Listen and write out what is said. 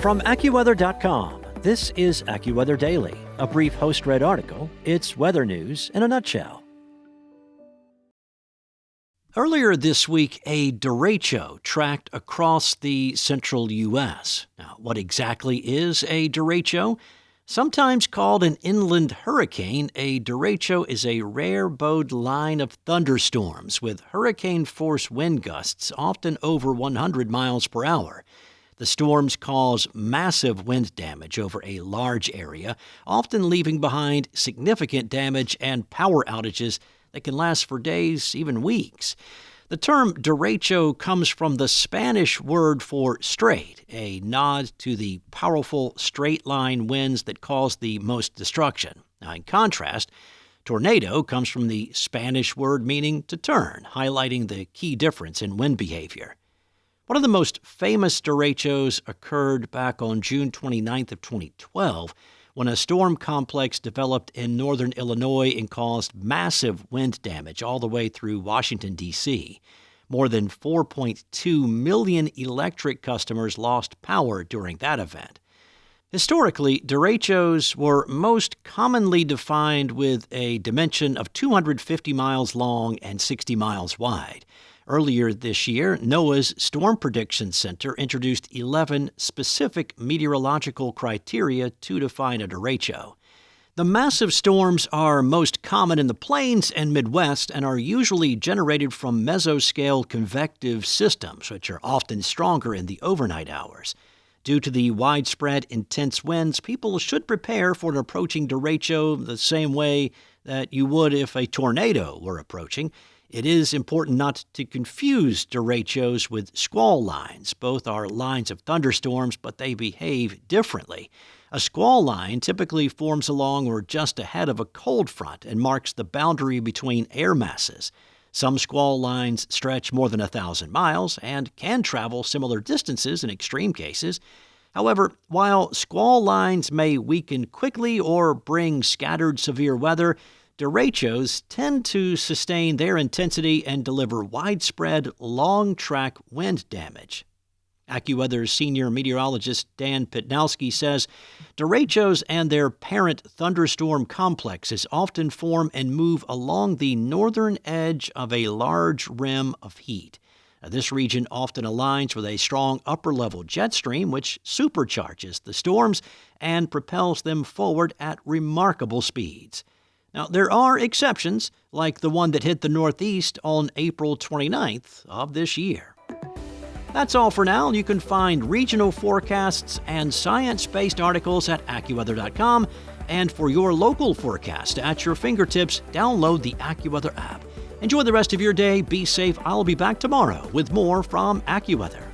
From AccuWeather.com, this is AccuWeather Daily, a brief host-read article. It's weather news in a nutshell. Earlier this week, a derecho tracked across the central U.S. Now, what exactly is a derecho? Sometimes called an inland hurricane, a derecho is a rare bowed line of thunderstorms with hurricane-force wind gusts often over 100 miles per hour. The storms cause massive wind damage over a large area, often leaving behind significant damage and power outages that can last for days, even weeks. The term derecho comes from the Spanish word for straight, a nod to the powerful straight-line winds that cause the most destruction. Now, in contrast, tornado comes from the Spanish word meaning to turn, highlighting the key difference in wind behavior. One of the most famous derechos occurred back on June 29th of 2012 when a storm complex developed in northern Illinois and caused massive wind damage all the way through Washington, D.C. More than 4.2 million electric customers lost power during that event. Historically, derechos were most commonly defined with a dimension of 250 miles long and 60 miles wide. Earlier this year, NOAA's Storm Prediction Center introduced 11 specific meteorological criteria to define a derecho. The massive storms are most common in the plains and Midwest and are usually generated from mesoscale convective systems, which are often stronger in the overnight hours. Due to the widespread intense winds, people should prepare for an approaching derecho the same way that you would if a tornado were approaching. It is important not to confuse derechos with squall lines. Both are lines of thunderstorms, but they behave differently. A squall line typically forms along or just ahead of a cold front and marks the boundary between air masses. Some squall lines stretch more than 1,000 miles and can travel similar distances in extreme cases. However, while squall lines may weaken quickly or bring scattered severe weather, derechos tend to sustain their intensity and deliver widespread, long-track wind damage. AccuWeather's senior meteorologist Dan Pitnowski says derechos and their parent thunderstorm complexes often form and move along the northern edge of a large rim of heat. Now, this region often aligns with a strong upper-level jet stream, which supercharges the storms and propels them forward at remarkable speeds. Now, there are exceptions, like the one that hit the Northeast on April 29th of this year. That's all for now. You can find regional forecasts and science-based articles at AccuWeather.com. And for your local forecast at your fingertips, download the AccuWeather app. Enjoy the rest of your day. Be safe. I'll be back tomorrow with more from AccuWeather.